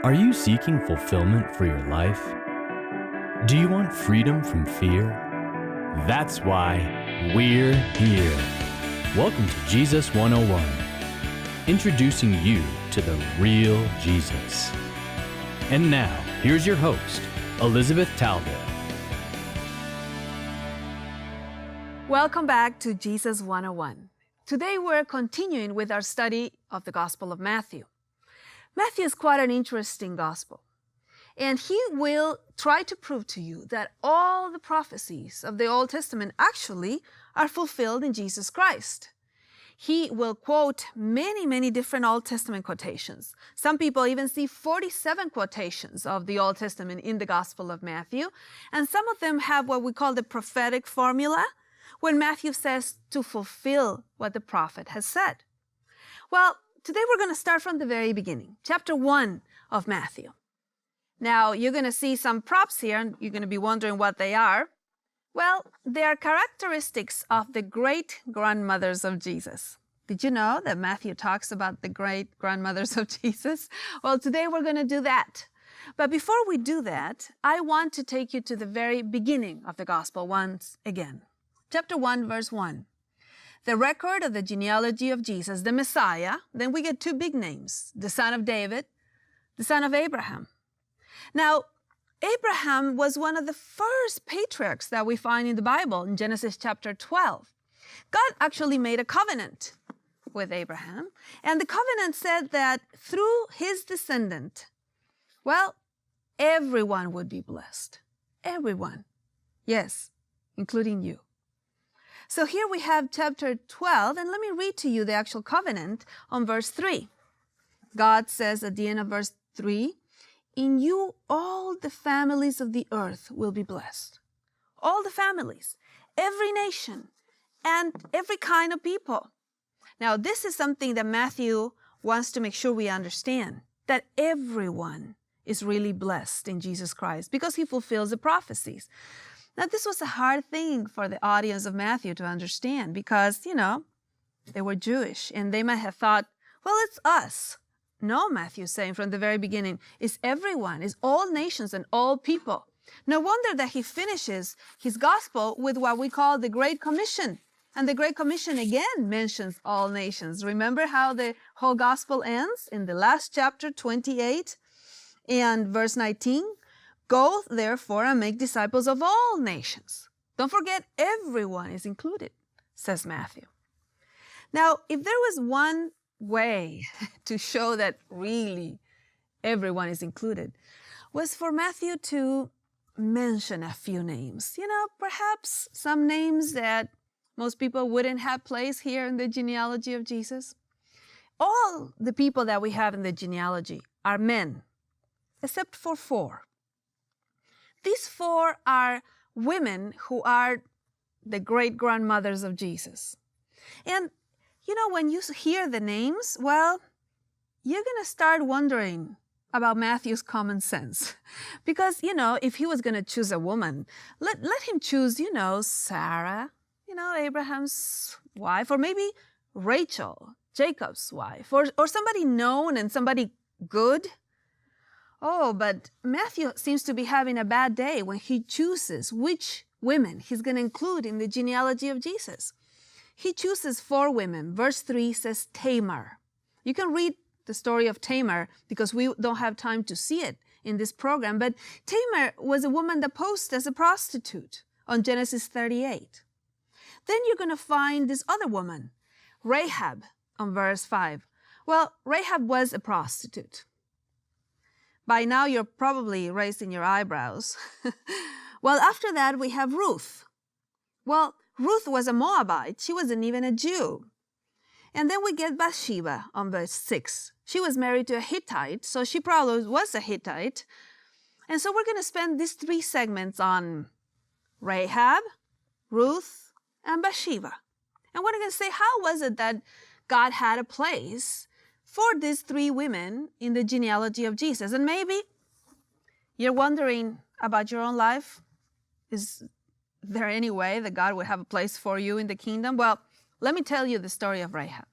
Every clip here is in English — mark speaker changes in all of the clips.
Speaker 1: Are you seeking fulfillment for your life? Do you want freedom from fear? That's why we're here. Welcome to Jesus 101, introducing you to the real Jesus. And now, here's your host, Elizabeth Talbot.
Speaker 2: Welcome back to Jesus 101. Today we're continuing with our study of the Gospel of Matthew. Matthew is quite an interesting gospel, and he will try to prove to you that all the prophecies of the Old Testament actually are fulfilled in Jesus Christ. He will quote many different Old Testament quotations. Some people even see 47 quotations of the Old Testament in the Gospel of Matthew, and some of them have what we call the prophetic formula, when Matthew says to fulfill what the prophet has said. Well, today we're going to start from the very beginning, chapter 1 of Matthew. Now, you're going to see some props here, and you're going to be wondering what they are. Well, they are characteristics of the great-grandmothers of Jesus. Did you know that Matthew talks about the great-grandmothers of Jesus? Well, today we're going to do that. But before we do that, I want to take you to the very beginning of the gospel once again. Chapter 1, verse 1. The record of the genealogy of Jesus, the Messiah. Then we get two big names, the son of David, the son of Abraham. Now, Abraham was one of the first patriarchs that we find in the Bible in Genesis chapter 12. God actually made a covenant with Abraham, and the covenant said that through his descendant, well, everyone would be blessed. Everyone. Yes, including you. So here we have chapter 12, and let me read to you the actual covenant on verse 3. God says at the end of verse 3, "In you all the families of the earth will be blessed." All the families, every nation, and every kind of people. Now, this is something that Matthew wants to make sure we understand, that everyone is really blessed in Jesus Christ because he fulfills the prophecies. Now, this was a hard thing for the audience of Matthew to understand because, they were Jewish and they might have thought, well, it's us. No, Matthew's saying from the very beginning, it's everyone, it's all nations and all people. No wonder that he finishes his gospel with what we call the Great Commission. And the Great Commission again mentions all nations. Remember how the whole gospel ends in the last chapter, 28 and verse 19? "Go, therefore, and make disciples of all nations." Don't forget, everyone is included, says Matthew. Now, if there was one way to show that really everyone is included, was for Matthew to mention a few names. Perhaps some names that most people wouldn't have placed here in the genealogy of Jesus. All the people that we have in the genealogy are men, except for 4. These 4 are women who are the great-grandmothers of Jesus. And, when you hear the names, well, you're going to start wondering about Matthew's common sense. Because, if he was going to choose a woman, let him choose, Sarah, Abraham's wife, or maybe Rachel, Jacob's wife, or somebody known and somebody good. Oh, but Matthew seems to be having a bad day when he chooses which women he's going to include in the genealogy of Jesus. He chooses 4 women. Verse 3 says Tamar. You can read the story of Tamar because we don't have time to see it in this program, but Tamar was a woman that posed as a prostitute on Genesis 38. Then you're going to find this other woman, Rahab, on verse 5. Well, Rahab was a prostitute. By now, you're probably raising your eyebrows. Well, after that, we have Ruth. Well, Ruth was a Moabite. She wasn't even a Jew. And then we get Bathsheba on verse 6. She was married to a Hittite, so she probably was a Hittite. And so we're going to spend these 3 segments on Rahab, Ruth, and Bathsheba. And we're going to say, how was it that God had a place for these 3 women in the genealogy of Jesus? And maybe you're wondering about your own life. Is there any way that God would have a place for you in the kingdom? Well, let me tell you the story of Rahab.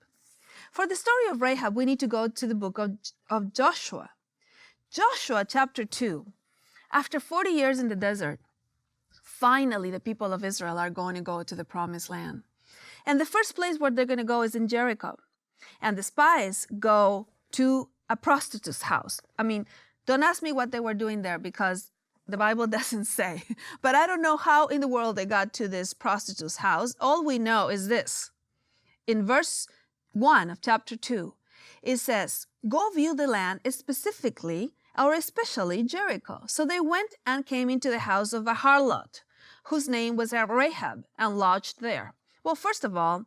Speaker 2: For the story of Rahab, we need to go to the book of Joshua. Joshua chapter 2. After 40 years in the desert, finally the people of Israel are going to go to the promised land. And the first place where they're going to go is in Jericho. And the spies go to a prostitute's house. I mean, don't ask me what they were doing there because the Bible doesn't say. But I don't know how in the world they got to this prostitute's house. All we know is this. In verse 1 of chapter 2, it says, "Go view the land, specifically or especially Jericho." So they went and came into the house of a harlot, whose name was Rahab, and lodged there. Well, first of all,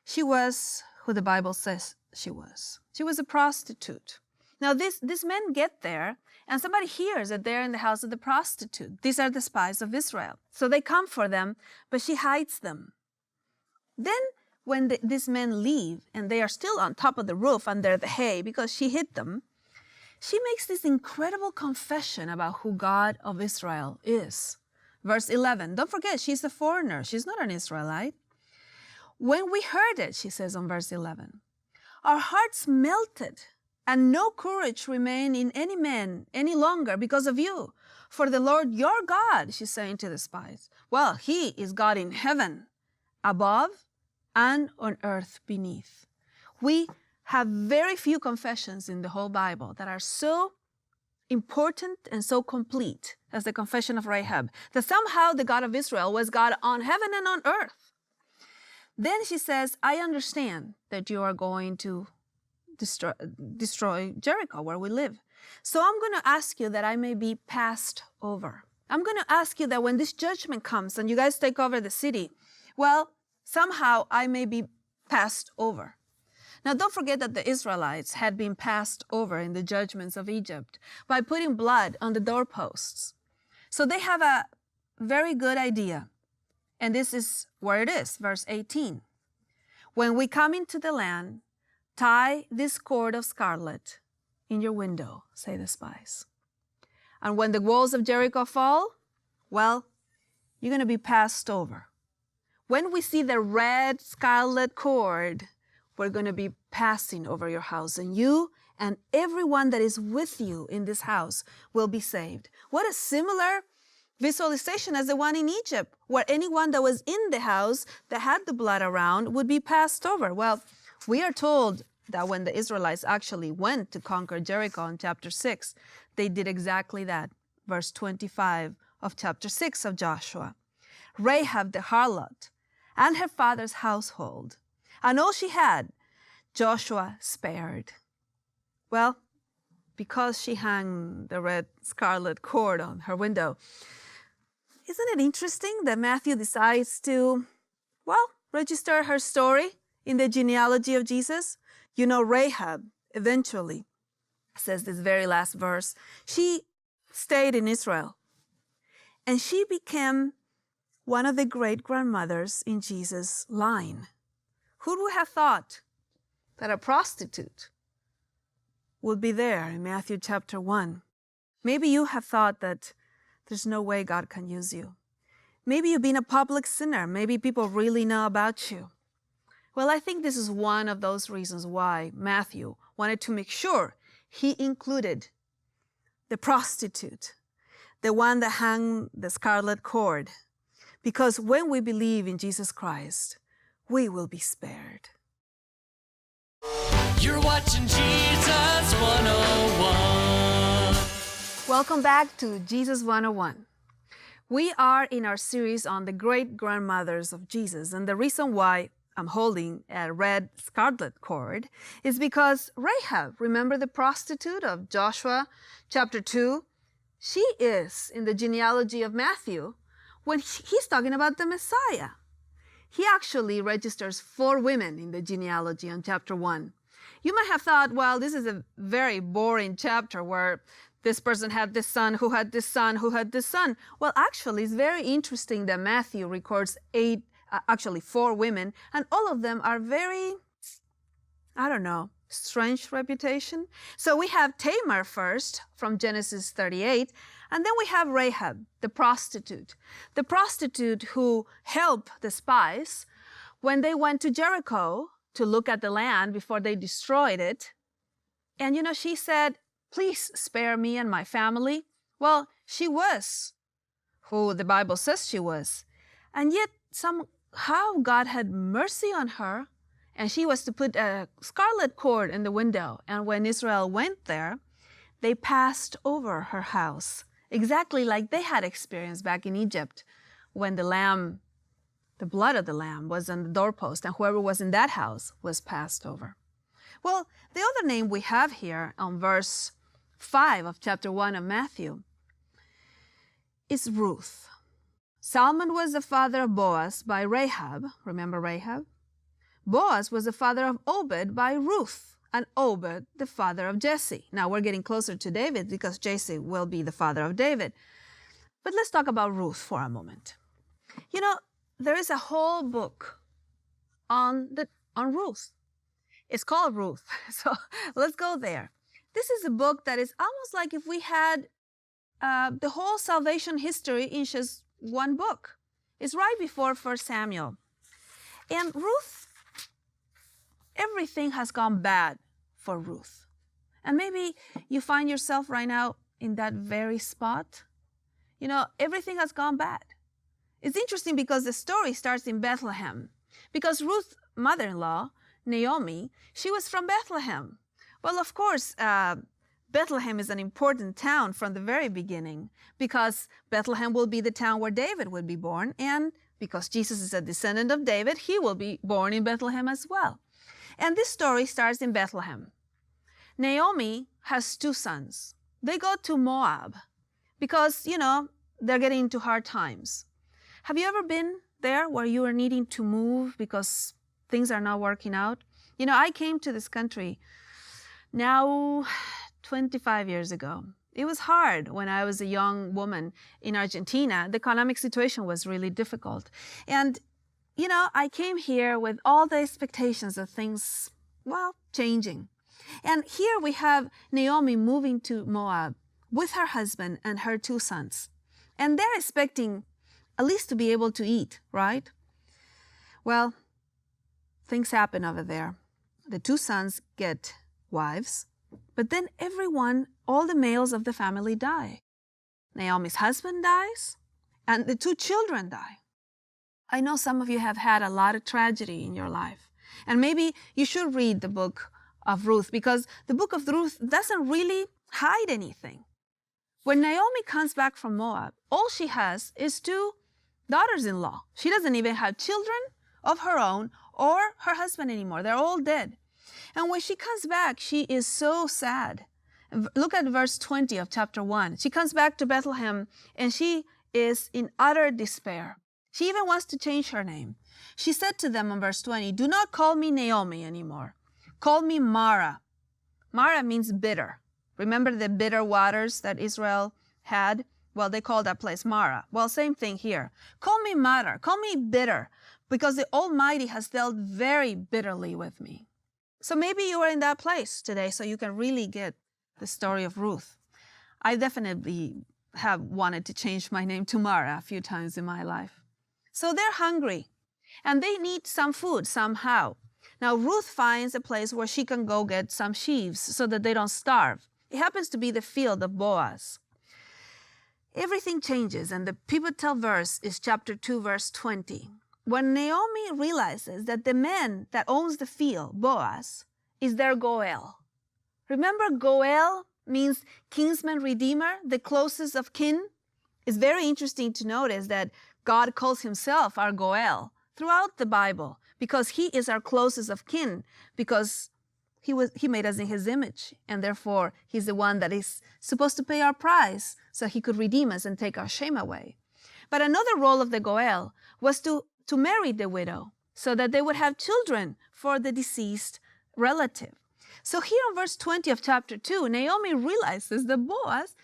Speaker 2: she was who the Bible says she was. She was a prostitute. Now, these men get there, and somebody hears that they're in the house of the prostitute. These are the spies of Israel. So they come for them, but she hides them. Then, when these men leave, and they are still on top of the roof under the hay because she hid them, she makes this incredible confession about who God of Israel is. Verse 11, don't forget, she's a foreigner. She's not an Israelite. "When we heard it," she says on verse 11, "our hearts melted, and no courage remained in any man any longer because of you. For the Lord your God," she's saying to the spies, "well, he is God in heaven, above and on earth beneath." We have very few confessions in the whole Bible that are so important and so complete as the confession of Rahab, that somehow the God of Israel was God on heaven and on earth. Then she says, "I understand that you are going to destroy Jericho, where we live. So I'm going to ask you that I may be passed over. I'm going to ask you that when this judgment comes and you guys take over the city, well, somehow I may be passed over." Now, don't forget that the Israelites had been passed over in the judgments of Egypt by putting blood on the doorposts. So they have a very good idea. And this is where it is, verse 18. "When we come into the land, tie this cord of scarlet in your window," say the spies. "And when the walls of Jericho fall, well, you're going to be passed over. When we see the red scarlet cord, we're going to be passing over your house, and you and everyone that is with you in this house will be saved." What a similar visualization as the one in Egypt, where anyone that was in the house that had the blood around would be passed over. Well, we are told that when the Israelites actually went to conquer Jericho in chapter 6, they did exactly that. Verse 25 of chapter 6 of Joshua. "Rahab the harlot and her father's household, and all she had, Joshua spared." Well, because she hung the red scarlet cord on her window. Isn't it interesting that Matthew decides to, well, register her story in the genealogy of Jesus? You know, Rahab eventually, says this very last verse, she stayed in Israel, and she became one of the great-grandmothers in Jesus' line. Who would have thought that a prostitute would be there in Matthew chapter 1? Maybe you have thought that there's no way God can use you. Maybe you've been a public sinner. Maybe people really know about you. Well, I think this is one of those reasons why Matthew wanted to make sure he included the prostitute, the one that hung the scarlet cord. Because when we believe in Jesus Christ, we will be spared.
Speaker 1: You're watching Jesus 101.
Speaker 2: Welcome back to Jesus 101. We are in our series on the great-grandmothers of Jesus, and the reason why I'm holding a red scarlet cord is because Rahab, remember the prostitute of Joshua chapter 2? She is in the genealogy of Matthew when he's talking about the Messiah. He actually registers 4 women in the genealogy on chapter 1. You might have thought, well, this is a very boring chapter where this person had this son, who had this son, who had this son. Well, actually, it's very interesting that Matthew records 4 women, and all of them are very, strange reputation. So we have Tamar first from Genesis 38, and then we have Rahab, the prostitute who helped the spies when they went to Jericho to look at the land before they destroyed it. And she said, Please spare me and my family. Well, she was who the Bible says she was. And yet somehow God had mercy on her, and she was to put a scarlet cord in the window. And when Israel went there, they passed over her house, exactly like they had experienced back in Egypt when the blood of the lamb was on the doorpost, and whoever was in that house was passed over. Well, the other name we have here on verse 5 of chapter 1 of Matthew is Ruth. Salmon was the father of Boaz by Rahab. Remember Rahab? Boaz was the father of Obed by Ruth, and Obed the father of Jesse. Now we're getting closer to David because Jesse will be the father of David. But let's talk about Ruth for a moment. You know, there is a whole book on Ruth. It's called Ruth. So let's go there. This is a book that is almost like if we had the whole salvation history in just one book. It's right before 1 Samuel. And Ruth, everything has gone bad for Ruth. And maybe you find yourself right now in that very spot. You know, everything has gone bad. It's interesting because the story starts in Bethlehem. Because Ruth's mother-in-law, Naomi, she was from Bethlehem. Well, of course, Bethlehem is an important town from the very beginning because Bethlehem will be the town where David would be born, and because Jesus is a descendant of David, he will be born in Bethlehem as well. And this story starts in Bethlehem. Naomi has 2 sons. They go to Moab because, you know, they're getting into hard times. Have you ever been there where you are needing to move because things are not working out? You know, I came to this country now 25 years ago. It was hard when I was a young woman in Argentina. The economic situation was really difficult. And, you know, I came here with all the expectations of things, well, changing. And here we have Naomi moving to Moab with her husband and her 2 sons. And they're expecting at least to be able to eat, right? Well, things happen over there. The 2 sons get wives, but then all the males of the family die. Naomi's husband dies, and the 2 children die. I know some of you have had a lot of tragedy in your life, and maybe you should read the book of Ruth because the book of Ruth doesn't really hide anything. When Naomi comes back from Moab, all she has is 2 daughters-in-law. She doesn't even have children of her own or her husband anymore. They're all dead. And when she comes back, she is so sad. Look at verse 20 of chapter 1. She comes back to Bethlehem and she is in utter despair. She even wants to change her name. She said to them in verse 20, "Do not call me Naomi anymore. Call me Mara." Mara means bitter. Remember the bitter waters that Israel had? Well, they called that place Mara. Well, same thing here. Call me Mara. Call me bitter, because the Almighty has dealt very bitterly with me. So maybe you are in that place today so you can really get the story of Ruth. I definitely have wanted to change my name to Mara a few times in my life. So they're hungry and they need some food somehow. Now Ruth finds a place where she can go get some sheaves so that they don't starve. It happens to be the field of Boaz. Everything changes, and the pivotal verse is chapter 2, verse 20. When Naomi realizes that the man that owns the field, Boaz, is their Goel. Remember, Goel means kinsman redeemer, the closest of kin. It's very interesting to notice that God calls himself our Goel throughout the Bible because he is our closest of kin, because he made us in his image, and therefore he's the one that is supposed to pay our price so he could redeem us and take our shame away. But another role of the Goel was to marry the widow so that they would have children for the deceased relative. So here in verse 20 of chapter 2, Naomi realizes that Boaz,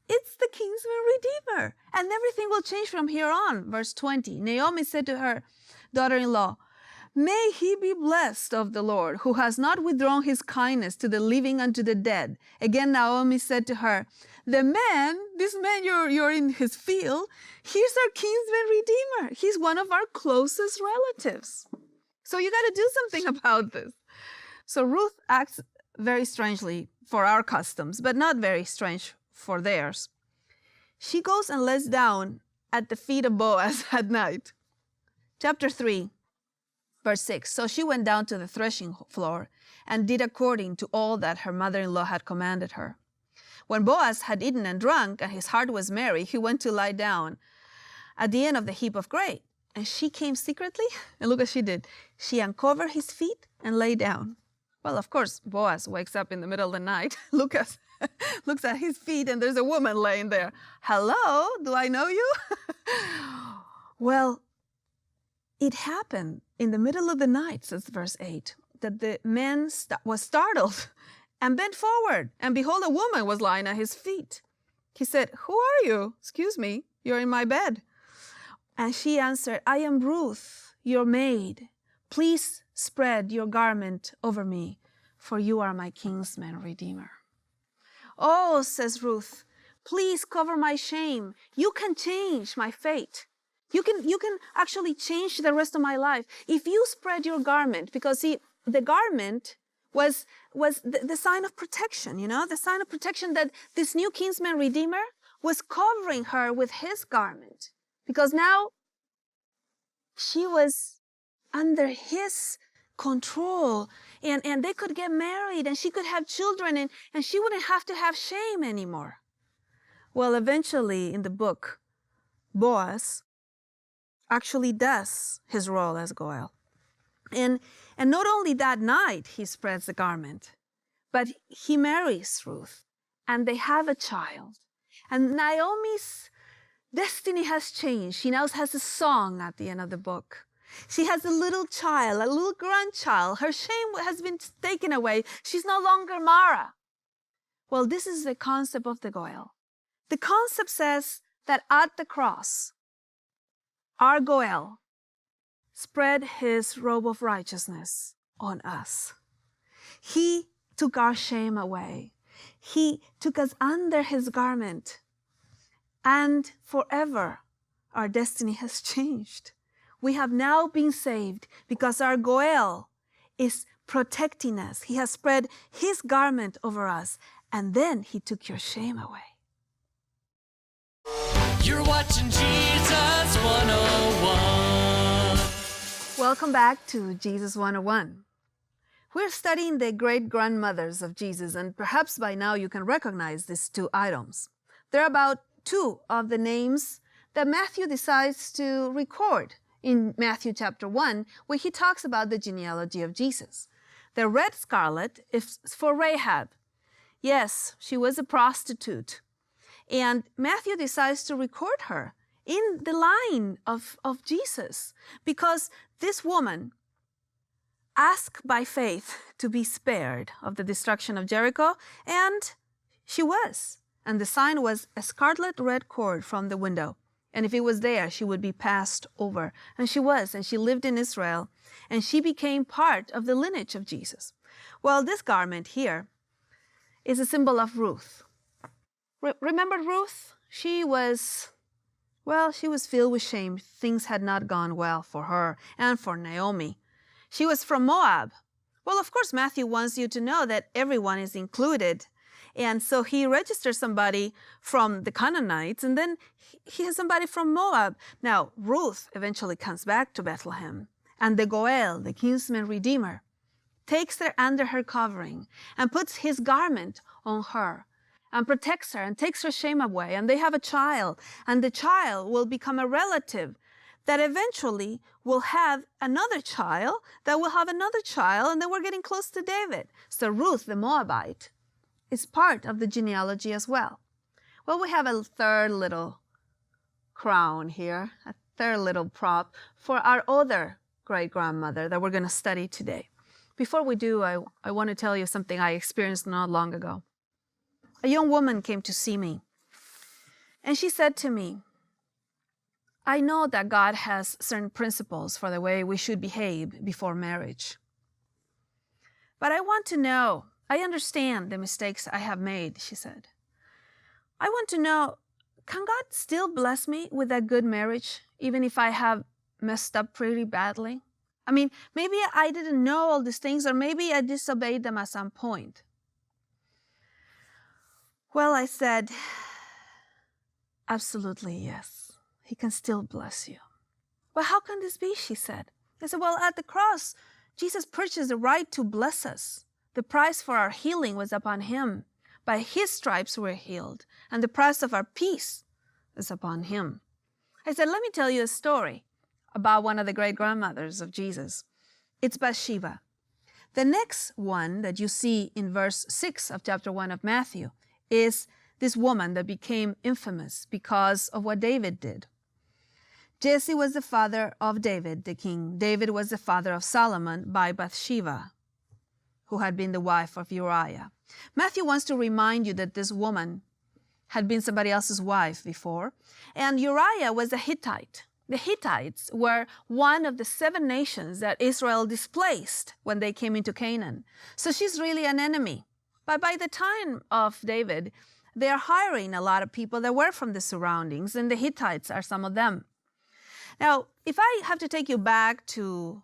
Speaker 2: it's the kinsman redeemer, and everything will change from here on. Verse 20, Naomi said to her daughter-in-law, "May he be blessed of the Lord, who has not withdrawn his kindness to the living and to the dead." Again, Naomi said to her, this man you're in his field, he's our kinsman redeemer. He's one of our closest relatives. So you got to do something about this. So Ruth acts very strangely for our customs, but not very strange for theirs. She goes and lays down at the feet of Boaz at night. Chapter 3, verse 6. So she went down to the threshing floor and did according to all that her mother-in-law had commanded her. When Boaz had eaten and drunk, and his heart was merry, he went to lie down at the end of the heap of grain. And she came secretly, and look what she did. She uncovered his feet and lay down. Well, of course, Boaz wakes up in the middle of the night, looks at his feet, and there's a woman laying there. Hello, do I know you? Well, it happened in the middle of the night, says verse 8, that the man was startled and bent forward, and behold, a woman was lying at his feet. He said, "Who are you? Excuse me, you're in my bed." And she answered, "I am Ruth, your maid. Please spread your garment over me, for you are my kinsman redeemer." "Oh," says Ruth, "please cover my shame. You can change my fate. You can actually change the rest of my life. If you spread your garment," because see, the garment was the sign of protection, the sign of protection that this new kinsman redeemer was covering her with his garment. Because now she was under his control, and they could get married, and she could have children, and she wouldn't have to have shame anymore. Well, eventually in the book, Boaz actually does his role as Goel. And not only that night he spreads the garment, but he marries Ruth, and they have a child. And Naomi's destiny has changed. She now has a song at the end of the book. She has a little child, a little grandchild. Her shame has been taken away. She's no longer Mara. Well, this is the concept of the Goel. The concept says that at the cross, our Goel spread his robe of righteousness on us. He took our shame away. He took us under his garment. And forever, our destiny has changed. We have now been saved because our Goel is protecting us. He has spread his garment over us, and then he took your shame away.
Speaker 1: You're watching Jesus 101.
Speaker 2: Welcome back to Jesus 101. We're studying the great-grandmothers of Jesus, and perhaps by now you can recognize these two items. They're about two of the names that Matthew decides to record in Matthew chapter 1, when he talks about the genealogy of Jesus. The red scarlet is for Rahab. Yes, she was a prostitute. And Matthew decides to record her in the line of Jesus, because this woman asked by faith to be spared of the destruction of Jericho, and she was. And the sign was a scarlet red cord from the window. And if it was there, she would be passed over. And she was, and she lived in Israel, and she became part of the lineage of Jesus. Well, this garment here is a symbol of Ruth. Remember Ruth? She was filled with shame. Things had not gone well for her and for Naomi. She was from Moab. Well, of course, Matthew wants you to know that everyone is included. And so he registers somebody from the Canaanites, and then he has somebody from Moab. Now, Ruth eventually comes back to Bethlehem, and the Goel, the kinsman redeemer, takes her under her covering and puts his garment on her and protects her and takes her shame away. And they have a child, and the child will become a relative that eventually will have another child that will have another child, and then we're getting close to David. So Ruth, the Moabite, is part of the genealogy as well. Well, we have a third little crown here, a third little prop for our other great-grandmother that we're going to study today. Before we do, I want to tell you something I experienced not long ago. A young woman came to see me, and she said to me, "I know that God has certain principles for the way we should behave before marriage. But I want to know, I understand the mistakes I have made," she said. "I want to know, can God still bless me with a good marriage, even if I have messed up pretty badly? I mean, maybe I didn't know all these things, or maybe I disobeyed them at some point." Well, I said, absolutely yes. He can still bless you. But how can this be, she said. I said, well, at the cross, Jesus purchased the right to bless us. The price for our healing was upon him. By his stripes we're healed, and the price of our peace is upon him. I said, let me tell you a story about one of the great-grandmothers of Jesus. It's Bathsheba. The next one that you see in verse 6 of chapter 1 of Matthew is this woman that became infamous because of what David did. Jesse was the father of David, the king. David was the father of Solomon by Bathsheba, who had been the wife of Uriah. Matthew wants to remind you that this woman had been somebody else's wife before, and Uriah was a Hittite. The Hittites were one of the 7 nations that Israel displaced when they came into Canaan. So she's really an enemy. But by the time of David, they are hiring a lot of people that were from the surroundings, and the Hittites are some of them. Now, if I have to take you back to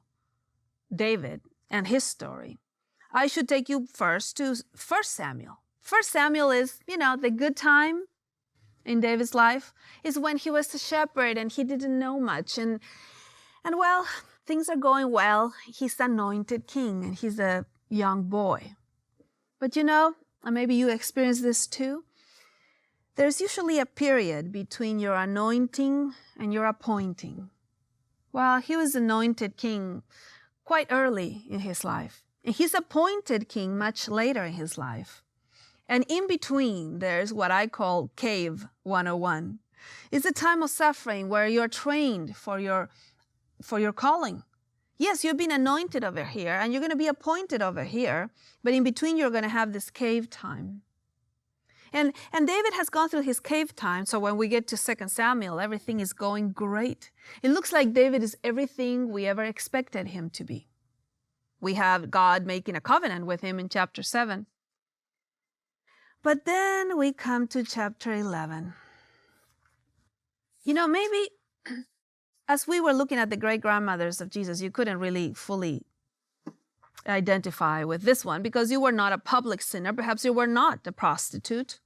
Speaker 2: David and his story, I should take you first to 1 Samuel. 1 Samuel is, the good time in David's life is when he was a shepherd and he didn't know much. And well, things are going well. He's anointed king and he's a young boy. But and maybe you experience this too, there's usually a period between your anointing and your appointing. Well, he was anointed king quite early in his life. And he's appointed king much later in his life. And in between, there's what I call Cave 101. It's a time of suffering where you're trained for your calling. Yes, you've been anointed over here, and you're going to be appointed over here, but in between, you're going to have this cave time. And David has gone through his cave time, so when we get to 2 Samuel, everything is going great. It looks like David is everything we ever expected him to be. We have God making a covenant with him in chapter 7. But then we come to chapter 11. Maybe as we were looking at the great-grandmothers of Jesus, you couldn't really fully identify with this one because you were not a public sinner. Perhaps you were not a prostitute.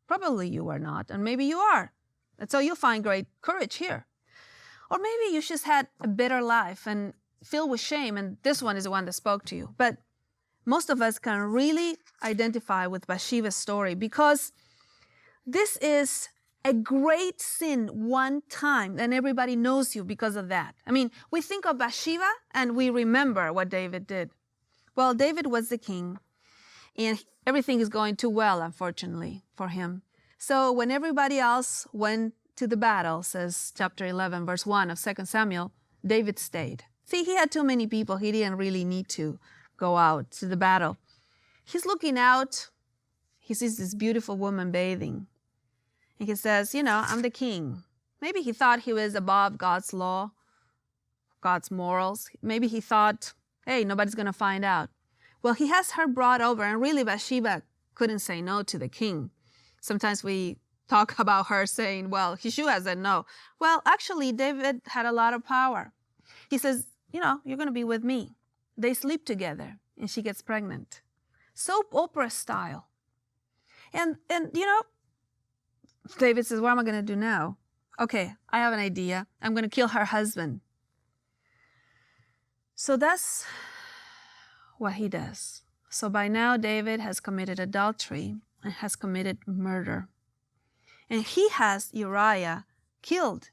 Speaker 2: Probably you were not, and maybe you are. And so you'll find great courage here. Or maybe you just had a bitter life and filled with shame, and this one is the one that spoke to you. But most of us can really identify with Bathsheba's story because this is a great sin one time, and everybody knows you because of that. I mean, we think of Bathsheba, and we remember what David did. Well, David was the king, and everything is going too well, unfortunately, for him. So when everybody else went to the battle, says chapter 11, verse 1 of 2 Samuel, David stayed. See, he had too many people. He didn't really need to go out to the battle. He's looking out. He sees this beautiful woman bathing. And he says, I'm the king. Maybe he thought he was above God's law, God's morals. Maybe he thought, hey, nobody's going to find out. Well, he has her brought over, and really Bathsheba couldn't say no to the king. Sometimes we talk about her saying, well, he should have said no. Well, actually, David had a lot of power. He says, you're going to be with me. They sleep together, and she gets pregnant. Soap opera style. And David says, what am I going to do now? Okay, I have an idea. I'm going to kill her husband. So that's what he does. So by now, David has committed adultery and has committed murder. And he has Uriah killed.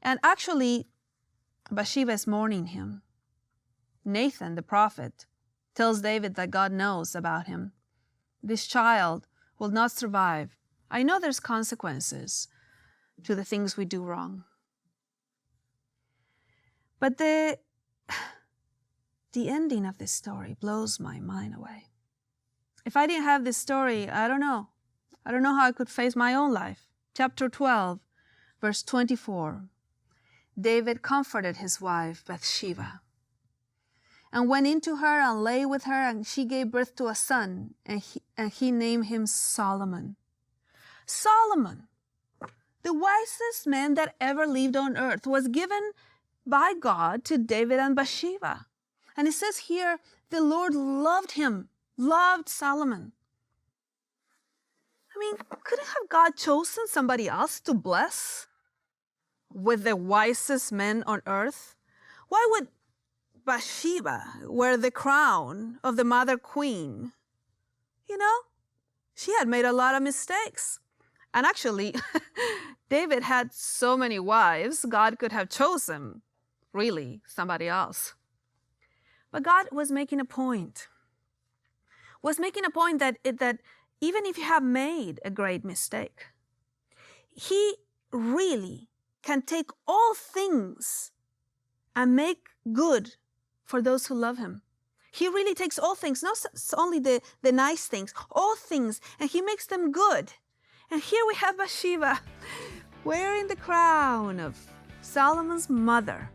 Speaker 2: And actually, Bathsheba is mourning him. Nathan, the prophet, tells David that God knows about him. This child will not survive. I know there's consequences to the things we do wrong. But the ending of this story blows my mind away. If I didn't have this story, I don't know. I don't know how I could face my own life. Chapter 12, verse 24. David comforted his wife, Bathsheba, and went into her and lay with her, and she gave birth to a son, and he named him Solomon. Solomon, the wisest man that ever lived on earth, was given by God to David and Bathsheba. And it says here, the Lord loved him, loved Solomon. I mean, couldn't have God chosen somebody else to bless with the wisest men on earth? Why would Bathsheba wear the crown of the mother queen? You know, she had made a lot of mistakes. And actually, David had so many wives, God could have chosen, really, somebody else. But God was making a point. That even if you have made a great mistake, He really can take all things and make good for those who love Him. He really takes all things, not only the nice things, all things, and He makes them good. And here we have Bathsheba wearing the crown of Solomon's mother,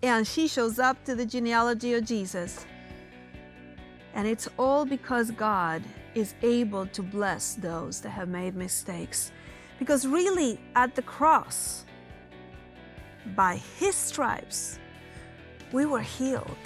Speaker 2: and she shows up to the genealogy of Jesus. And it's all because God is able to bless those that have made mistakes. Because really, at the cross, by His stripes, we were healed.